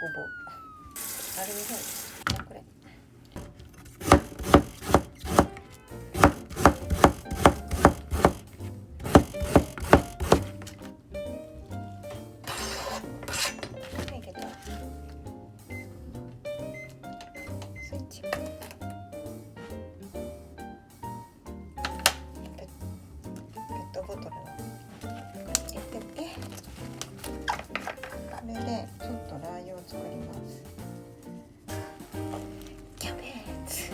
ごぼうアルミホイルこれスイッチペットボトルの入れてて、これでちょっとラー油を作ります。キャベツ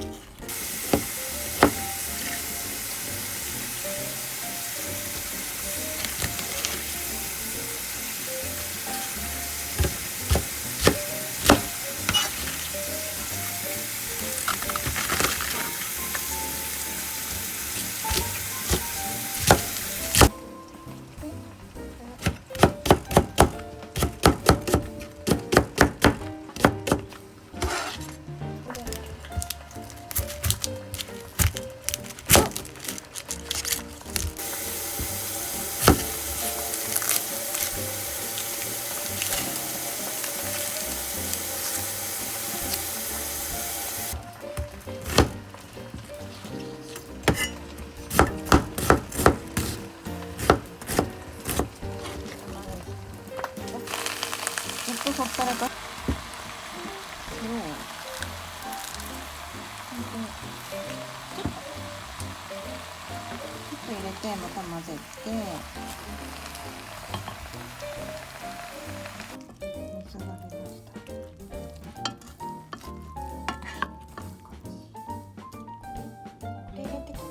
ほったらかちょっと入れてまた混ぜて水が出ました。これ入れてきます。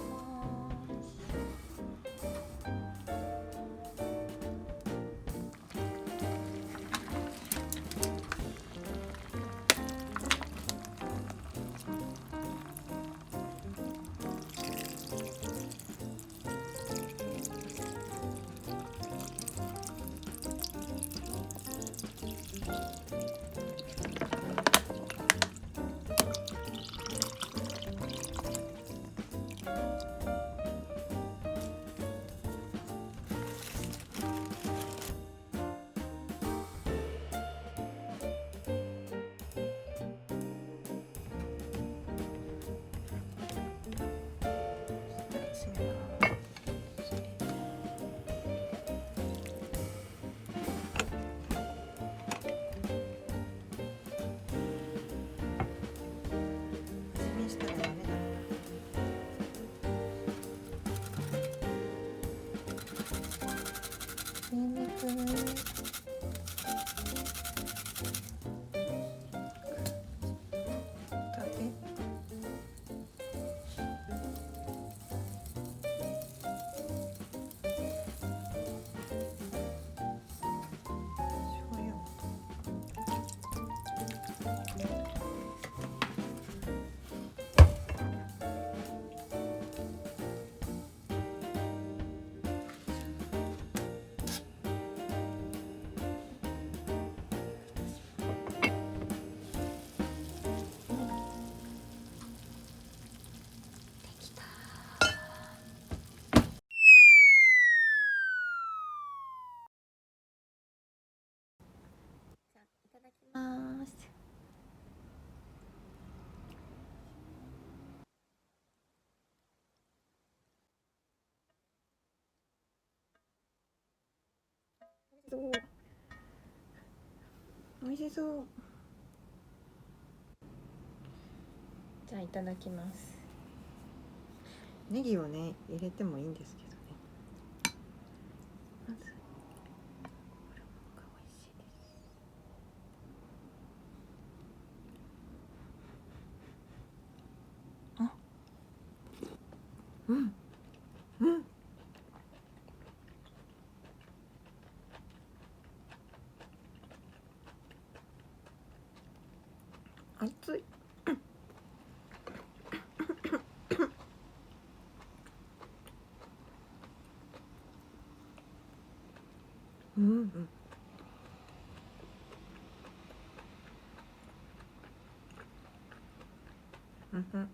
ニンニクます。美味しそう。じゃあいただきます。ネギをね入れてもいいんですけどね。まずこれが美味しいです。あ、うんうん。熱い。うんうん。うんうん。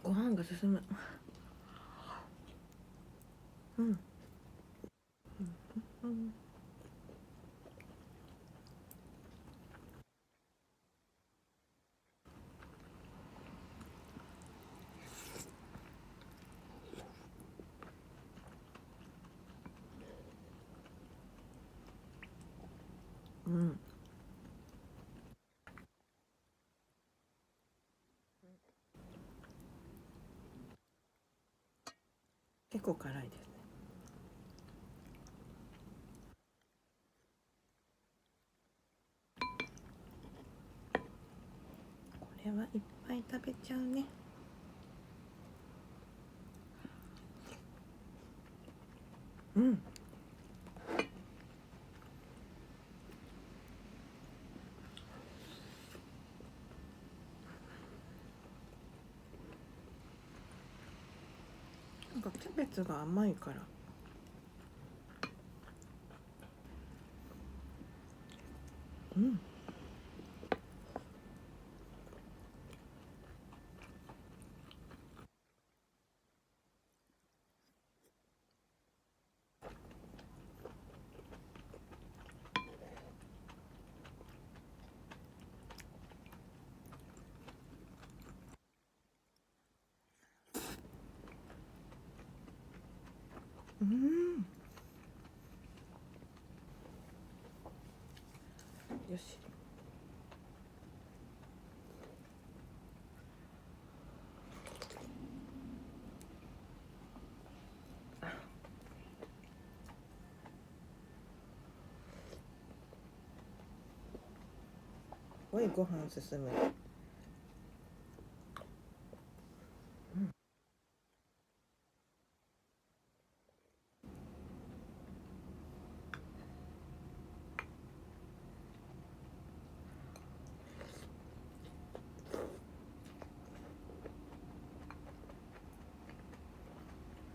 ご飯が進む。うん。うんうん、結構辛いですね。これはいっぱい食べちゃうね。うん。なんかキャベツが甘いから。うん。うん。よし。すごいご飯進む。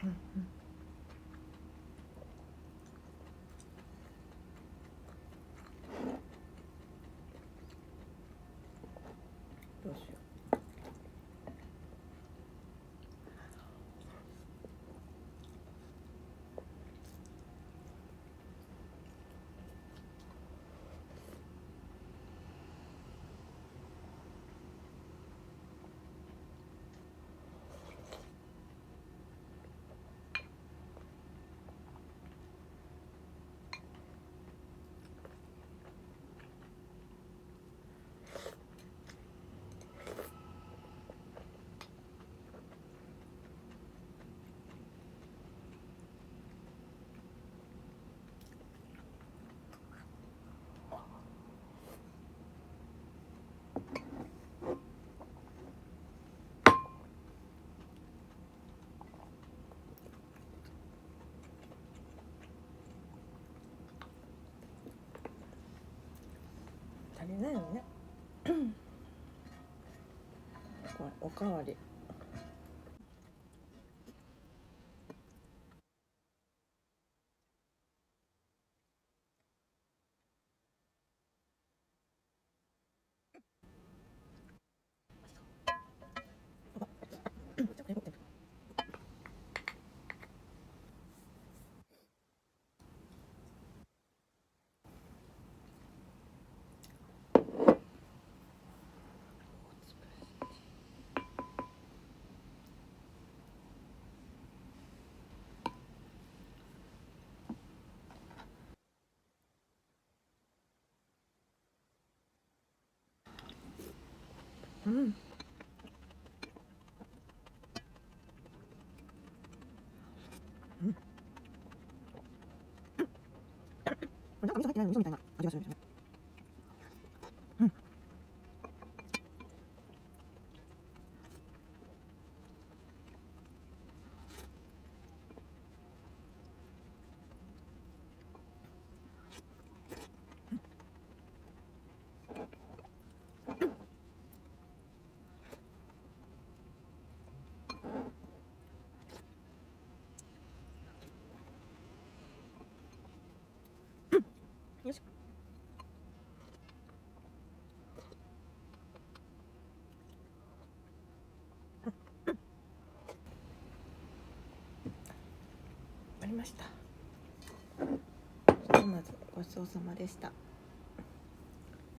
うんうん。どうしよう。足りないよね。これおかわり。うん。うん。なんか味噌入ってないの味噌みたいな味がするんですよね。うん。よし。ありました。まずごちそうさまでした。